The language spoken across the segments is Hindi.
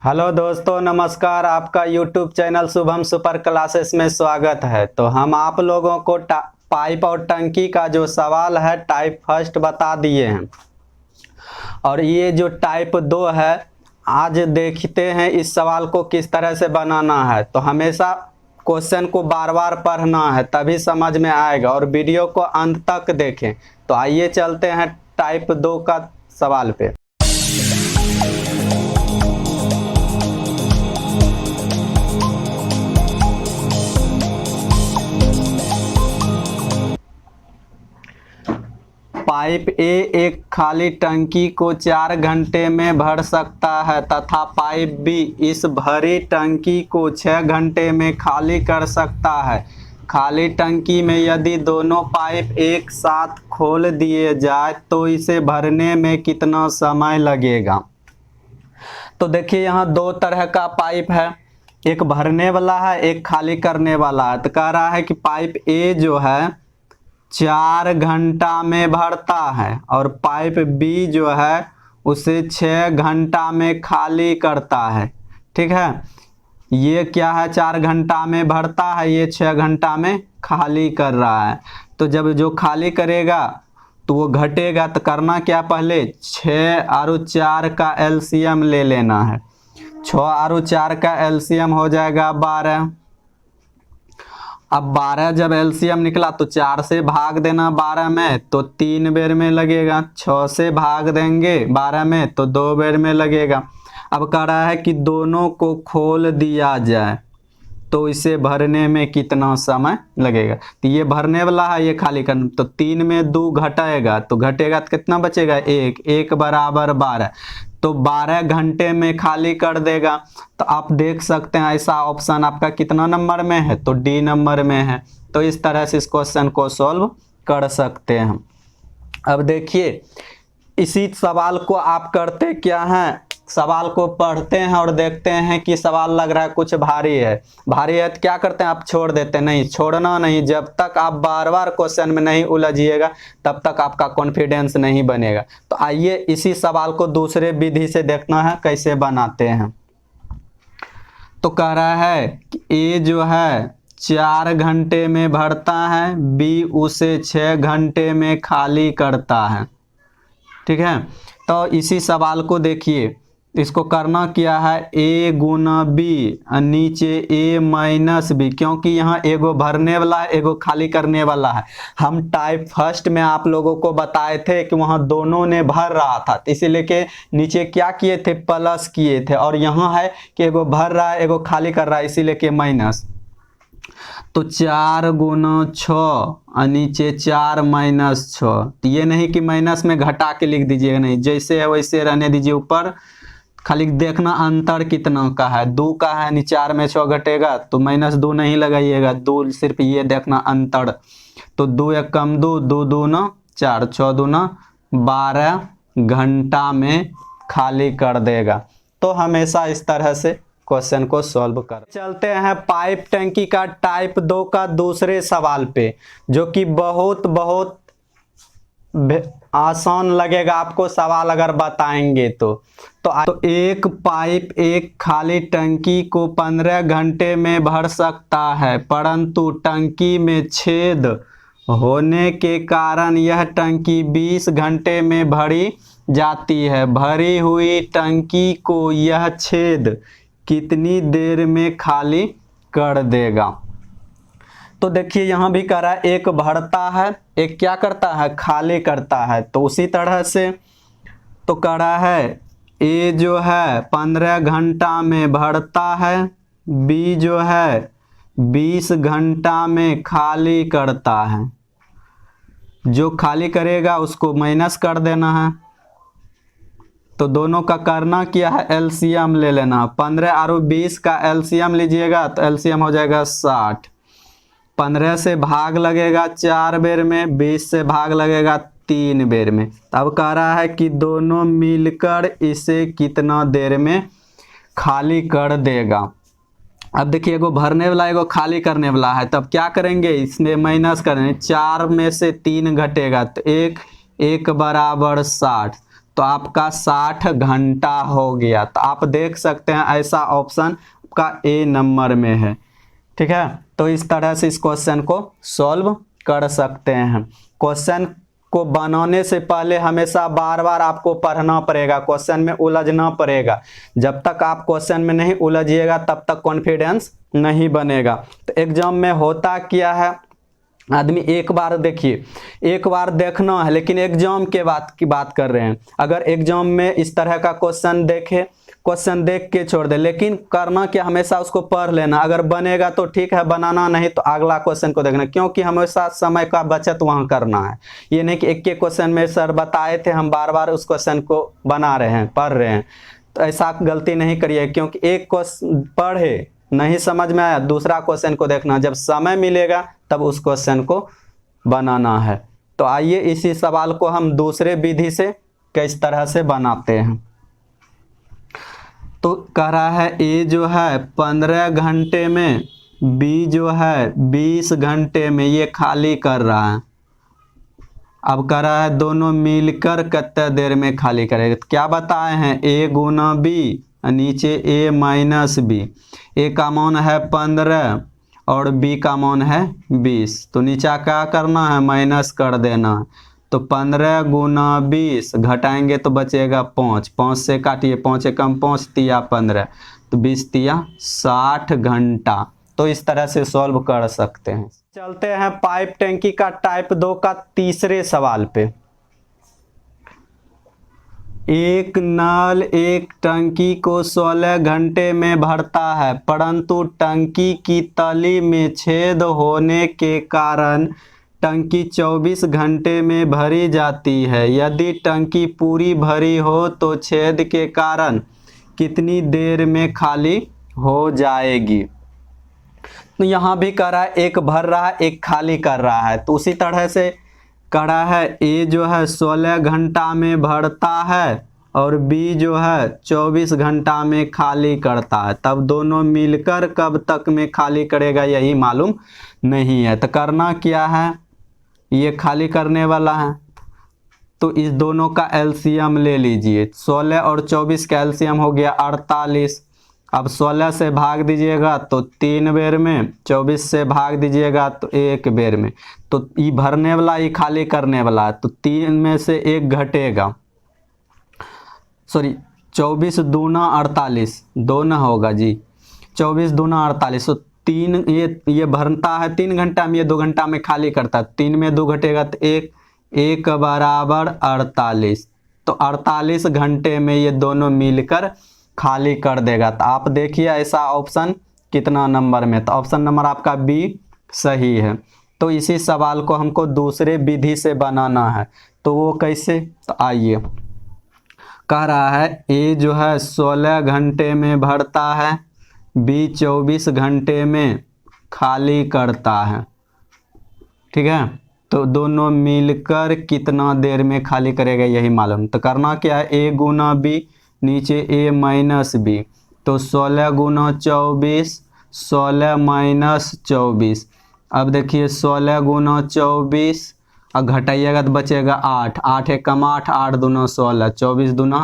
हेलो दोस्तों, नमस्कार। आपका YouTube channel Shubham super classes में स्वागत है। तो हम आप लोगों को पाइप और टंकी का जो सवाल है टाइप फर्स्ट बता दिए हैं, और ये जो टाइप 2 है आज देखते हैं इस सवाल को किस तरह से बनाना है। तो हमेशा क्वेश्चन को बार बार पढ़ना है, तभी समझ में आएगा, और वीडियो को अंत तक देखें। तो आइए चलते हैं टाइप 2 का सवाल पे। पाइप ए एक खाली टंकी को 4 घंटे में भर सकता है तथा पाइप बी इस भरी टंकी को 6 घंटे में खाली कर सकता है। खाली टंकी में यदि दोनों पाइप एक साथ खोल दिए जाए तो इसे भरने में कितना समय लगेगा। तो देखिए यहाँ दो तरह का पाइप है, एक भरने वाला है, एक खाली करने वाला है। तो कह रहा है कि पाइप ए जो है 4 घंटा में भरता है और पाइप बी जो है उसे 6 घंटा में खाली करता है। ठीक है, ये क्या है, 4 घंटा में भरता है, ये 6 घंटा में खाली कर रहा है। तो जब जो खाली करेगा तो वो घटेगा। तो करना क्या, पहले 6 और 4 का एलसीएम ले लेना है। 6 और 4 का एलसीएम हो जाएगा 12। अब 12 जब एलसीएम निकला तो 4 से भाग देना 12 में, तो 3 बेर में लगेगा। 6 से भाग देंगे 12 में तो 2 बेर में लगेगा। अब कह रहा है कि दोनों को खोल दिया जाए तो इसे भरने में कितना समय लगेगा। तो ये भरने वाला है, ये खाली करना। तो 3 में 2 घटेगा तो घटेगा तो कितना बचेगा, 1 बराबर 12। तो 12 घंटे में खाली कर देगा। तो आप देख सकते हैं ऐसा ऑप्शन आपका कितना नंबर में है, तो डी नंबर में है। तो इस तरह से इस क्वेश्चन को सॉल्व कर सकते हैं। अब देखिए इसी सवाल को आप करते क्या हैं, सवाल को पढ़ते हैं और देखते हैं कि सवाल लग रहा है कुछ भारी है। भारी है तो क्या करते हैं, आप छोड़ देते हैं। नहीं, छोड़ना नहीं। जब तक आप बार बार क्वेश्चन में नहीं उलझिएगा तब तक आपका कॉन्फिडेंस नहीं बनेगा। तो आइए इसी सवाल को दूसरे विधि से देखना है कैसे बनाते हैं। तो कह रहा है कि ए जो है 4 घंटे में भरता है, बी उसे 6 घंटे में खाली करता है। ठीक है, तो इसी सवाल को देखिए, इसको करना क्या है, ए गुना बी नीचे ए माइनस बी, क्योंकि यहाँ एगो भरने वाला है एगो खाली करने वाला है। हम टाइप फर्स्ट में आप लोगों को बताए थे कि वहाँ दोनों ने भर रहा था, तो इसीलिए के नीचे क्या किए थे, प्लस किए थे, और यहाँ है कि एगो भर रहा है एगो खाली कर रहा है, इसीलिए के माइनस। तो 4 गुना 6 नीचे 4 माइनस 6। तो ये नहीं कि माइनस में घटा के लिख दीजिएगा, नहीं, जैसे है वैसे रहने दीजिए। ऊपर खाली देखना अंतर कितना का है, 2 का है, नी 4 में 6 घटेगा तो -2 नहीं लगाइएगा, 2 सिर्फ ये देखना अंतर। तो 2 एक कम 2, 2 दूना 4, 6 दूना 12 घंटा में खाली कर देगा। तो हमेशा इस तरह से क्वेश्चन को सॉल्व कर। चलते हैं पाइप टंकी का टाइप 2 का दूसरे सवाल पे, जो कि बहुत आसान लगेगा आपको सवाल अगर बताएंगे तो एक पाइप एक खाली टंकी को 15 घंटे में भर सकता है, परंतु टंकी में छेद होने के कारण यह टंकी 20 घंटे में भरी जाती है। भरी हुई टंकी को यह छेद कितनी देर में खाली कर देगा। तो देखिए यहाँ भी कह रहा है एक भरता है, एक क्या करता है, खाली करता है। तो उसी तरह से तो कह रहा है ए जो है 15 घंटा में भरता है, बी जो है 20 घंटा में खाली करता है। जो खाली करेगा उसको माइनस कर देना है। तो दोनों का करना क्या है, एलसीएम ले लेना। 15 और 20 का एलसीएम लीजिएगा तो एलसीएम हो जाएगा 60। 15 से भाग लगेगा 4 बेर में, 20 से भाग लगेगा 3 बेर में। अब कह रहा है कि दोनों मिलकर इसे कितना देर में खाली कर देगा। अब देखिए एगो भरने वाला एगो खाली करने वाला है, तब क्या करेंगे, इसमें माइनस करेंगे। 4 में से 3 घटेगा तो 1 बराबर 60। तो आपका 60 घंटा हो गया। तो आप देख सकते हैं ऐसा ऑप्शन का ए नंबर में है। ठीक है, तो इस तरह से इस क्वेश्चन को सॉल्व कर सकते हैं। क्वेश्चन को बनाने से पहले हमेशा बार बार आपको पढ़ना पड़ेगा, क्वेश्चन में उलझना पड़ेगा। जब तक आप क्वेश्चन में नहीं उलझिएगा तब तक कॉन्फिडेंस नहीं बनेगा। तो एग्जाम में होता क्या है, आदमी एक बार देखिए, एक बार देखना है, लेकिन एग्जाम के बाद की बात कर रहे हैं। अगर एग्जाम में इस तरह का क्वेश्चन देखे, क्वेश्चन देख के छोड़ दे, लेकिन करना क्या, हमेशा उसको पढ़ लेना। अगर बनेगा तो ठीक है, बनाना नहीं तो अगला क्वेश्चन को देखना, क्योंकि हमेशा समय का बचत वहाँ करना है। ये नहीं कि एक एक क्वेश्चन में सर बताए थे हम बार बार उस क्वेश्चन को बना रहे हैं, पढ़ रहे हैं। तो ऐसा गलती नहीं करिए, क्योंकि एक क्वेश्चन पढ़े नहीं समझ में आया, दूसरा क्वेश्चन को देखना, जब समय मिलेगा तब उस क्वेश्चन को बनाना है। तो आइए इसी सवाल को हम दूसरे विधि से किस तरह से बनाते हैं। तो कह रहा है ए जो है 15 घंटे में, बी जो है 20 घंटे में, ये खाली कर रहा है। अब कह रहा है दोनों मिलकर कितने देर में खाली करेगा। तो क्या बताए हैं, ए गुना बी, नीचे ए माइनस बी। ए का मान है 15 और बी का मान है 20। तो नीचा क्या करना है, माइनस कर देना है। तो 15 गुना 20 घटाएंगे तो बचेगा 5, 5 से काटिए, 5 एकम 5 तिया 15, तो 20 तिया 60 घंटा। तो इस तरह से सॉल्व कर सकते हैं। चलते हैं पाइप टैंकी का टाइप 2 का तीसरे सवाल पे। एक नल एक टंकी को 16 घंटे में भरता है, परंतु टंकी की तली में छेद होने के कारण टंकी 24 घंटे में भरी जाती है। यदि टंकी पूरी भरी हो तो छेद के कारण कितनी देर में खाली हो जाएगी। तो यहाँ भी कह रहा है एक भर रहा है, एक खाली कर रहा है। तो उसी तरह से कह रहा है ए जो है 16 घंटा में भरता है और बी जो है 24 घंटा में खाली करता है। तब दोनों मिलकर कब तक में खाली करेगा यही मालूम नहीं है। तो करना क्या है, ये खाली करने वाला है, तो इस दोनों का एलसीएम ले लीजिए। 16 और 24 का एलसीएम हो गया 48। अब 16 से भाग दीजिएगा तो 3 बेर में, 24 से भाग दीजिएगा तो 1 बेर में। तो ये भरने वाला, ये खाली करने वाला है, तो 3 में से 1 घटेगा, सॉरी 24 दूना 48, दो ना होगा जी, 24 दूना 48। तो 3 ये भरता है 3 घंटा में, ये 2 घंटा में खाली करता है। 3 में 2 घटेगा तो 1 बराबर 48। तो 48 घंटे में ये दोनों मिलकर खाली कर देगा। तो आप देखिए ऐसा ऑप्शन कितना नंबर में, तो ऑप्शन नंबर आपका बी सही है। तो इसी सवाल को हमको दूसरे विधि से बनाना है, तो वो कैसे, तो आइए। कह रहा है ए जो है 16 घंटे में भरता है, बी 24 घंटे में खाली करता है। ठीक है, तो दोनों मिलकर कितना देर में खाली करेगा यही मालूम। तो करना क्या है, ए गुना बी, नीचे ए माइनस बी। तो 16 गुना 24, 16 माइनस 24। अब देखिए 16 गुना 24 और घटाइएगा तो बचेगा 8, 8 एकम 8, 8 दूना 16, 24 दूना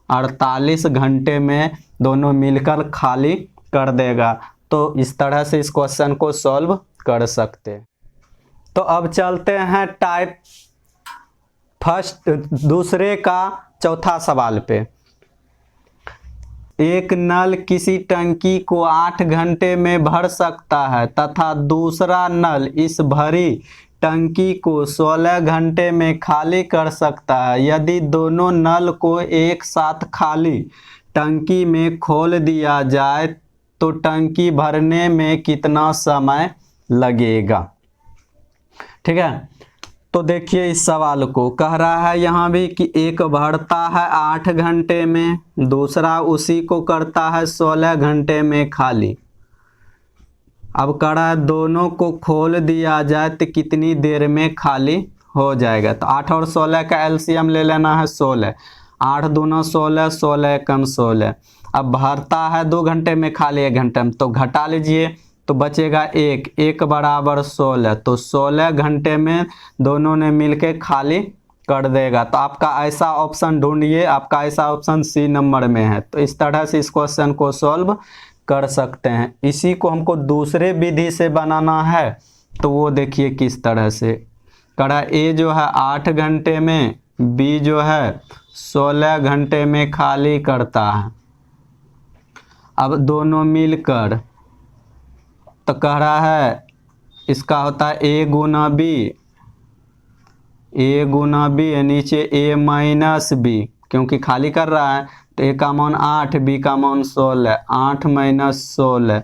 48 घंटे में दोनों मिलकर खाली कर देगा। तो इस तरह से इस क्वेश्चन को सॉल्व कर सकते हैं। तो अब चलते हैं टाइप फर्स्ट, दूसरे का चौथा सवाल पे। एक नल किसी टंकी को 8 घंटे में भर सकता है तथा दूसरा नल इस भरी टंकी को 16 घंटे में खाली कर सकता है। यदि दोनों नल को एक साथ खाली टंकी में खोल दिया जाए तो टंकी भरने में कितना समय लगेगा। ठीक है, तो देखिए इस सवाल को कह रहा है यहाँ भी कि एक भरता है 8 घंटे में, दूसरा उसी को करता है 16 घंटे में खाली। अब कह रहा है दोनों को खोल दिया जाए तो कितनी देर में खाली हो जाएगा। तो 8 और 16 का एलसीएम ले लेना है 16, 8 दूना 16, 16 एकम 16। अब भरता है 2 घंटे में, खाली 1 घंटे में, तो घटा लीजिए तो बचेगा 1 बराबर 16। तो 16 घंटे में दोनों ने मिलके खाली कर देगा। तो आपका ऐसा ऑप्शन ढूंढिए, आपका ऐसा ऑप्शन सी नंबर में है। तो इस तरह से इस क्वेश्चन को सॉल्व कर सकते हैं। इसी को हमको दूसरे विधि से बनाना है, तो वो देखिए किस तरह से करा। ए जो है 8 घंटे में, बी जो है 16 घंटे में खाली करता है। अब दोनों मिलकर तो कह रहा है इसका होता है ए गुना बी, ए गुना बी नीचे ए माइनस बी, क्योंकि खाली कर रहा है। तो ए का मान 8, बी का मान 16, 8 माइनस 16,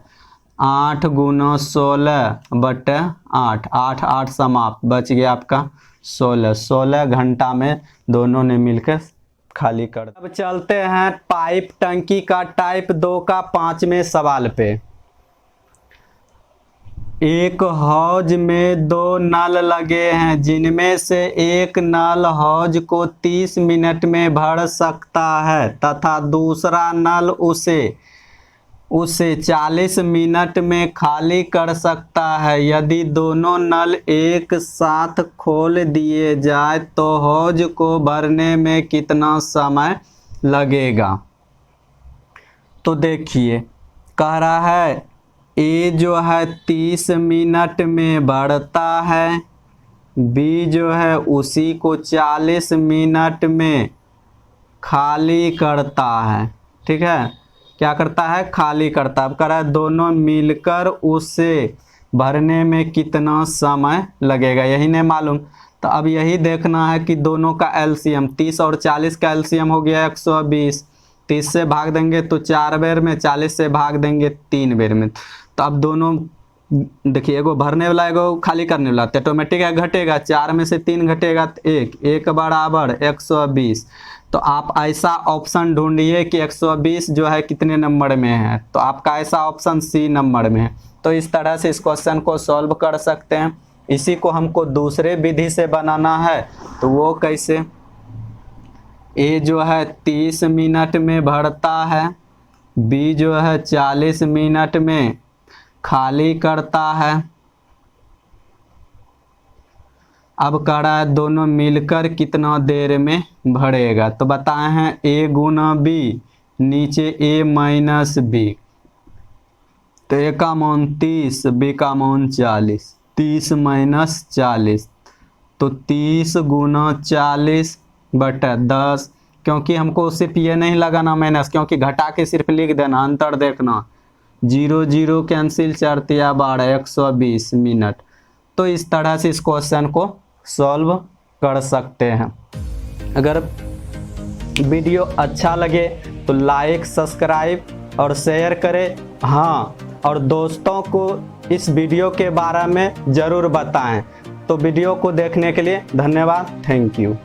8 गुना 16 बटे 8, 8 8 समाप्त, बच गया आपका 16। 16 घंटा में दोनों ने मिलकर खाली कर। अब चलते हैं पाइप टंकी का टाइप 2 का 5वें सवाल पे। एक हौज में 2 नल लगे हैं, जिनमें से एक नल हौज को 30 मिनट में भर सकता है तथा दूसरा नल उसे 40 मिनट में खाली कर सकता है। यदि दोनों नल एक साथ खोल दिए जाए तो हौज को भरने में कितना समय लगेगा। तो देखिए कह रहा है ए जो है 30 मिनट में भरता है, बी जो है उसी को 40 मिनट में खाली करता है। ठीक है, क्या करता है, खाली करता है। अब कह रहा है दोनों मिलकर उसे भरने में कितना समय लगेगा, यही नहीं मालूम। तो अब यही देखना है कि दोनों का एलसीएम 30 और 40 का एलसीएम हो गया 120। 30 से भाग देंगे तो 4 बेर में, 40 से भाग देंगे 3 बेर में। तो अब दोनों देखिए, एगो भरने वाला एगो खाली करने वाला, तो ऑटोमेटिक है घटेगा, 4 में से 3 घटेगा तो 1 बराबर 120। तो आप ऐसा ऑप्शन ढूंढिए कि 120 जो है कितने नंबर में है। तो आपका ऐसा ऑप्शन सी नंबर में है। तो इस तरह से इस क्वेश्चन को सॉल्व कर सकते हैं। इसी को हमको दूसरे विधि से बनाना है, तो वो कैसे, ए जो है 30 मिनट में भरता है, बी जो है 40 मिनट में खाली करता है। अब कह रहा है दोनों मिलकर कितना देर में भरेगा। तो बताए हैं ए गुना बी नीचे ए माइनस बी। तो ए का मान 30, बी का मान 40, 30 माइनस 40, तो 30 गुना 40 बटा 10। क्योंकि हमको सिर्फ ये नहीं लगाना माइनस, क्योंकि घटा के सिर्फ लिख देना, अंतर देखना। 0 0 कैंसिल, 4 तिया 12, 120 मिनट। तो इस तरह से इस क्वेश्चन को सॉल्व कर सकते हैं। अगर वीडियो अच्छा लगे तो लाइक, सब्सक्राइब और शेयर करें। हाँ, और दोस्तों को इस वीडियो के बारे में ज़रूर बताएं। तो वीडियो को देखने के लिए धन्यवाद, थैंक यू।